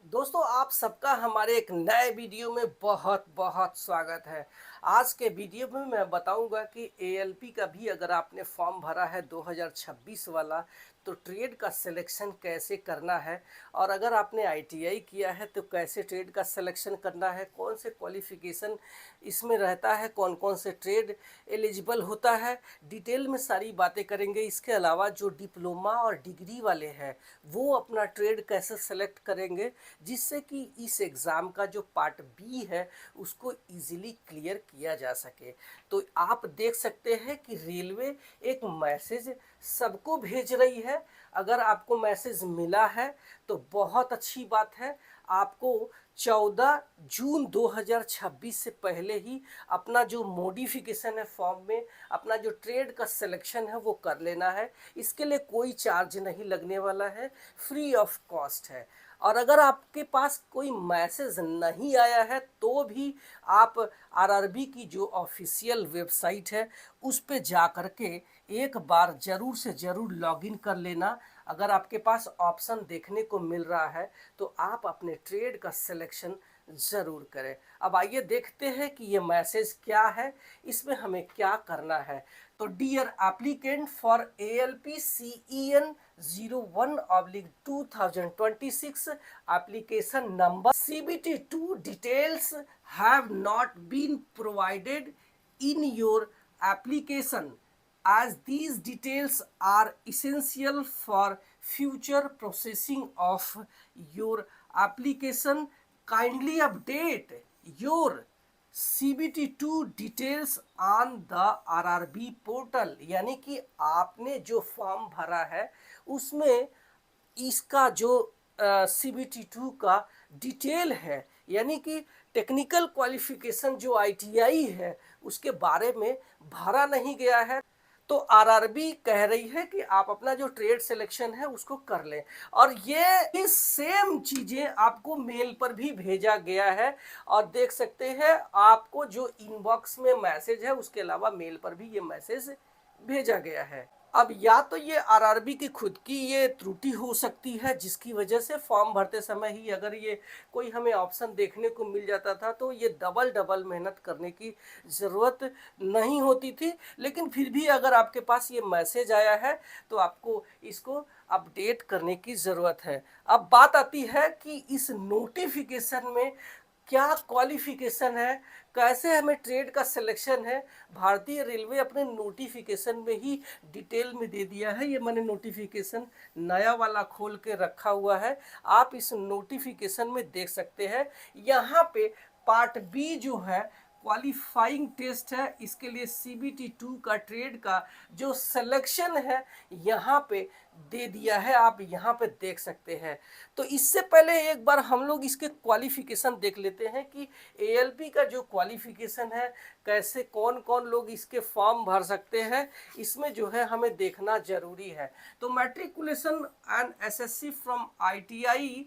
दोस्तों आप सबका हमारे एक नए वीडियो में बहुत बहुत स्वागत है। आज के वीडियो में मैं बताऊंगा कि एएलपी का भी अगर आपने फॉर्म भरा है 2026 वाला तो ट्रेड का सिलेक्शन कैसे करना है, और अगर आपने आईटीआई किया है तो कैसे ट्रेड का सिलेक्शन करना है, कौन से क्वालिफिकेशन इसमें रहता है, कौन कौन से ट्रेड एलिजिबल होता है, डिटेल में सारी बातें करेंगे। इसके अलावा जो डिप्लोमा और डिग्री वाले हैं वो अपना ट्रेड कैसे सेलेक्ट करेंगे जिससे कि इस एग्ज़ाम का जो पार्ट बी है उसको इजीली क्लियर किया जा सके। तो आप देख सकते हैं कि रेलवे एक मैसेज सबको भेज रही है। अगर आपको मैसेज मिला है तो बहुत अच्छी बात है। आपको 14 जून 2026 से पहले ही अपना जो मॉडिफिकेशन है फॉर्म में, अपना जो ट्रेड का सिलेक्शन है वो कर लेना है। इसके लिए कोई चार्ज नहीं लगने वाला है, फ्री ऑफ कॉस्ट है। और अगर आपके पास कोई मैसेज नहीं आया है तो भी आप आरआरबी की जो ऑफिशियल वेबसाइट है उस पे जा कर के एक बार ज़रूर से ज़रूर लॉगिन कर लेना। अगर आपके पास ऑप्शन देखने को मिल रहा है तो आप अपने ट्रेड का सिलेक्शन ज़रूर करें। अब आइए देखते हैं कि ये मैसेज क्या है, इसमें हमें क्या करना है। तो dear applicant for ALP CEN 01/2026 application number CBT2 details have not been provided in your application, as these details are essential for future processing of your application. Kindly update your CBT2 details on the RRB portal. यानी कि आपने जो form भरा है उसमें इसका जो CBT2 का डिटेल है, यानी कि टेक्निकल क्वालिफिकेशन जो आईटीआई है उसके बारे में भरा नहीं गया है। तो आरआरबी कह रही है कि आप अपना जो ट्रेड सिलेक्शन है उसको कर लें, और ये सेम चीजें आपको मेल पर भी भेजा गया है। और देख सकते हैं आपको जो इनबॉक्स में मैसेज है उसके अलावा मेल पर भी ये मैसेज भेजा गया है। अब या तो ये आरआरबी की खुद की ये त्रुटि हो सकती है जिसकी वजह से फॉर्म भरते समय ही अगर ये कोई हमें ऑप्शन देखने को मिल जाता था तो ये डबल डबल मेहनत करने की ज़रूरत नहीं होती थी। लेकिन फिर भी अगर आपके पास ये मैसेज आया है तो आपको इसको अपडेट करने की ज़रूरत है। अब बात आती है कि इस नोटिफिकेशन में क्या क्वालिफिकेशन है, कैसे हमें ट्रेड का सिलेक्शन है। भारतीय रेलवे अपने नोटिफिकेशन में ही डिटेल में दे दिया है। ये मैंने नोटिफिकेशन नया वाला खोल के रखा हुआ है, आप इस नोटिफिकेशन में देख सकते हैं। यहाँ पे पार्ट बी जो है क्वालिफाइंग टेस्ट है, इसके लिए CBT2 का ट्रेड का जो सिलेक्शन है यहाँ पे दे दिया है, आप यहाँ पे देख सकते हैं। तो इससे पहले एक बार हम लोग इसके क्वालिफिकेशन देख लेते हैं कि ALP का जो क्वालिफिकेशन है कैसे कौन कौन लोग इसके फॉर्म भर सकते हैं, इसमें जो है हमें देखना जरूरी है। तो matriculation and SSC from ITI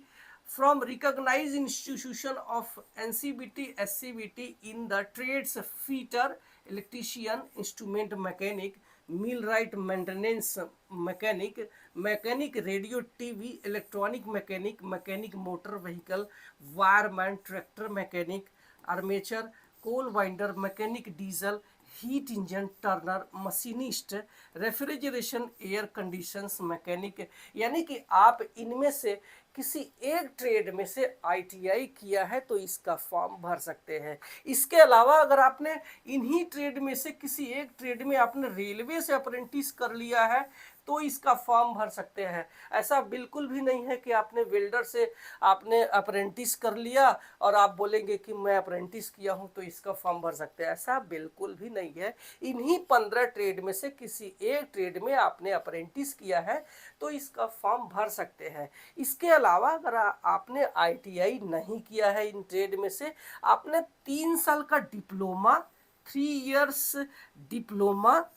from recognized institution of NCBT SCBT in the trades fitter, electrician, instrument mechanic, millwright, maintenance mechanic, mechanic radio TV, electronic mechanic, mechanic motor vehicle, wireman, tractor mechanic, armature, coal winder, mechanic diesel, heat engine Turner, machinist, refrigeration, air conditions mechanic. यानी कि आप इनमें से किसी एक trade में से ITI किया है तो इसका फॉर्म भर सकते हैं। इसके अलावा अगर आपने इन्हीं ट्रेड में से किसी एक ट्रेड में आपने रेलवे से अप्रेंटिस कर लिया है तो इसका फॉर्म भर सकते हैं। ऐसा बिल्कुल भी नहीं है कि आपने वेल्डर से आपने अप्रेंटिस कर लिया और आप बोलेंगे कि मैं अप्रेंटिस किया हूं तो इसका फॉर्म भर सकते हैं, ऐसा बिल्कुल भी नहीं है। इन्हीं 15 ट्रेड में से किसी एक ट्रेड में आपने अप्रेंटिस किया है तो इसका फॉर्म भर सकते हैं। इसके अलावा अगर आपने आईटीआई नहीं किया है इन ट्रेड में से, आपने 3 साल का diploma, 3 years diploma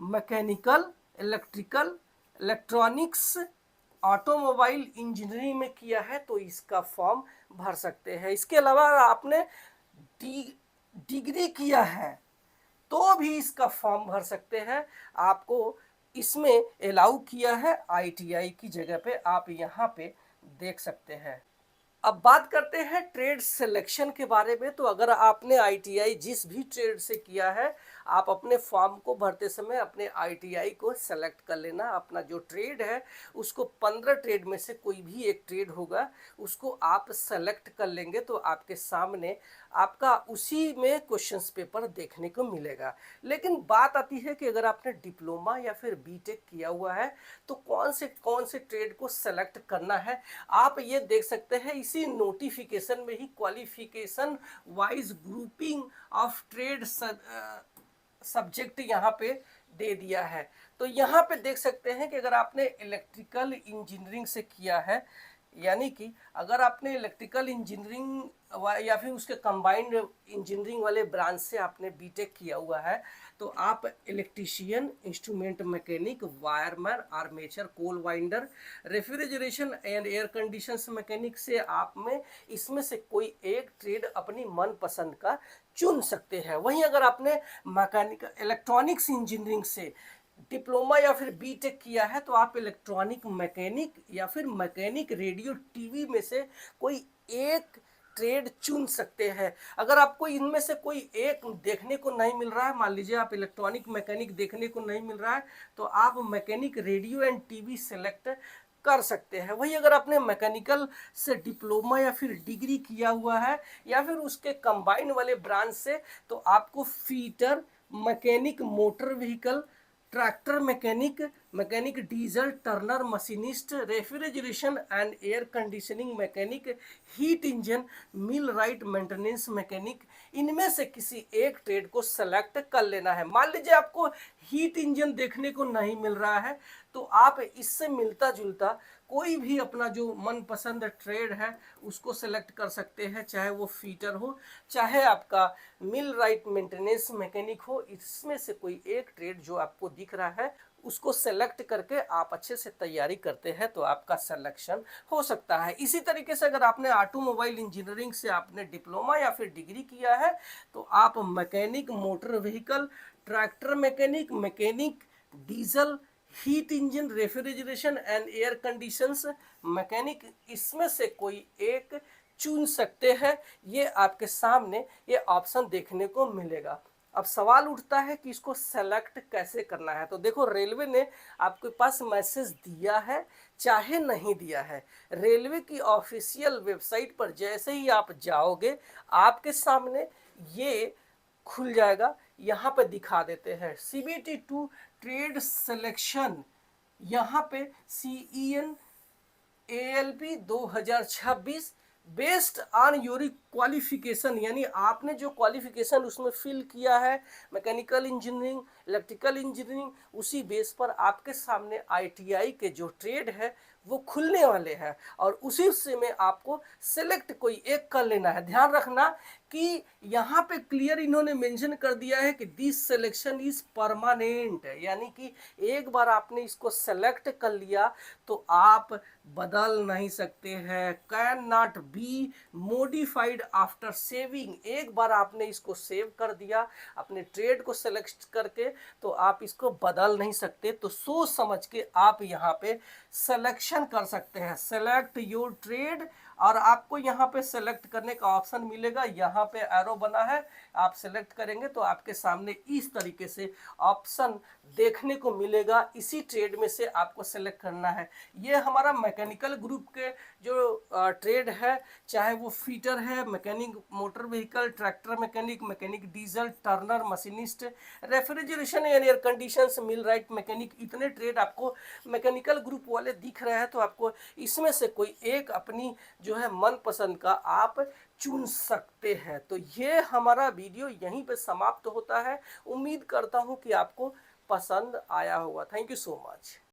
mechanical, electrical, electronics, automobile engineering में किया है तो इसका फॉर्म भर सकते हैं। इसके अलावा आपने डिग्री किया है तो भी इसका फॉर्म भर सकते हैं। आपको इसमें अलाउ किया है आईटीआई की जगह पे, आप यहाँ पे देख सकते हैं। अब बात करते हैं ट्रेड सिलेक्शन के बारे में। तो अगर आपने आईटीआई जिस भी ट्रेड से किया है, आप अपने फॉर्म को भरते समय अपने आईटीआई को सेलेक्ट कर लेना। अपना जो ट्रेड है उसको 15 ट्रेड में से कोई भी एक ट्रेड होगा उसको आप सेलेक्ट कर लेंगे, तो आपके सामने आपका उसी में क्वेश्चंस पेपर देखने को मिलेगा। लेकिन बात आती है कि अगर आपने डिप्लोमा या फिर बीटेक किया हुआ है तो कौन से ट्रेड को सेलेक्ट करना है, आप ये देख सकते हैं इसी नोटिफिकेशन में ही qualification wise grouping of trade subject यहाँ पे दे दिया है। तो यहाँ पे देख सकते हैं कि अगर आपने इलेक्ट्रिकल इंजीनियरिंग से किया है, यानी कि अगर आपने इलेक्ट्रिकल इंजीनियरिंग या फिर उसके कंबाइंड इंजीनियरिंग वाले ब्रांच से आपने बीटेक किया हुआ है, तो आप electrician, instrument mechanic, wireman, armature, coil winder, refrigeration and air conditions mechanic से आप में इसमें से कोई एक ट्रेड अपनी मनपसंद का चुन सकते हैं। वहीं अगर आपने मैकेनिकल इलेक्ट्रॉनिक्स इंजीनियरिंग से डिप्लोमा या फिर बीटेक किया है तो आप इलेक्ट्रॉनिक मैकेनिक या फिर मैकेनिक रेडियो टीवी में से कोई एक ट्रेड चुन सकते हैं। अगर आपको इनमें से कोई एक देखने को नहीं मिल रहा है, मान लीजिए आप इलेक्ट्रॉनिक मैकेनिक देखने को नहीं मिल रहा है, तो आप mechanic radio and TV select कर सकते हैं। वही अगर आपने मैकेनिकल से डिप्लोमा या फिर डिग्री किया हुआ है या फिर उसके कंबाइन वाले ब्रांच से, तो आपको fitter, mechanic motor vehicle, tractor mechanic, mechanic diesel Turner machinist, refrigeration and air conditioning mechanic, heat engine, mill right maintenance mechanic, इनमें से किसी एक ट्रेड को सेलेक्ट कर लेना है। मान लीजिए आपको हीट इंजन देखने को नहीं मिल रहा है, तो आप इससे मिलता जुलता कोई भी अपना जो मनपसंद ट्रेड है उसको सेलेक्ट कर सकते हैं, चाहे वो फीटर हो, चाहे आपका मिल राइट मेंटेनेंस मैकेनिक हो। इसमें से कोई एक ट्रेड जो आपको दिख रहा है उसको सेलेक्ट करके आप अच्छे से तैयारी करते हैं तो आपका सिलेक्शन हो सकता है। इसी तरीके से अगर आपने ऑटोमोबाइल इंजीनियरिंग से आपने डिप्लोमा या फिर डिग्री किया है तो आप mechanic motor vehicle, tractor mechanic, mechanic diesel, heat engine, refrigeration and air conditions mechanic, इसमें से कोई एक चुन सकते हैं। ये आपके सामने ये ऑप्शन देखने को मिलेगा। अब सवाल उठता है कि इसको सेलेक्ट कैसे करना है। तो देखो, रेलवे ने आपके पास मैसेज दिया है चाहे नहीं दिया है, रेलवे की ऑफिशियल वेबसाइट पर जैसे ही आप जाओगे आपके सामने ये खुल जाएगा। यहाँ पे दिखा देते हैं CBT 2 ट्रेड सिलेक्शन, यहाँ पे CEN ALP 2026 based on your qualification, यानी आपने जो क्वालिफिकेशन उसमें फिल किया है मैकेनिकल इंजीनियरिंग, इलेक्ट्रिकल इंजीनियरिंग, उसी बेस पर आपके सामने ITI के जो ट्रेड है वो खुलने वाले हैं और उसी से में आपको सेलेक्ट कोई एक कर लेना है। ध्यान रखना कि यहाँ पे क्लियर इन्होंने मेंशन कर दिया है कि दिस सिलेक्शन इज परमानेंट, यानी कि एक बार आपने इसको सेलेक्ट कर लिया तो आप बदल नहीं सकते हैं, can not be modified after saving. एक बार आपने इसको सेव कर दिया अपने ट्रेड को सेलेक्ट करके तो आप इसको बदल नहीं सकते। तो सोच समझ के आप यहाँ पे सिलेक्शन कर सकते हैं, सेलेक्ट योर ट्रेड, और आपको यहाँ पे सेलेक्ट करने का ऑप्शन मिलेगा। यहाँ पे एरो बना है, आप सेलेक्ट करेंगे तो आपके सामने इस तरीके से ऑप्शन देखने को मिलेगा। इसी ट्रेड में से आपको सेलेक्ट करना है। ये हमारा मैकेनिकल ग्रुप के जो ट्रेड है, चाहे वो फीटर है, mechanic motor vehicle, tractor mechanic, mechanic diesel, Turner machinist, refrigeration and air conditions, mill right mechanic, इतने ट्रेड आपको मैकेनिकल ग्रुप वाले दिख रहे हैं। तो आपको इसमें से कोई एक अपनी जो है मनपसंद का आप चुन सकते हैं। तो ये हमारा वीडियो यहीं पे समाप्त होता है। उम्मीद करता हूँ कि आपको पसंद आया होगा। Thank you so much.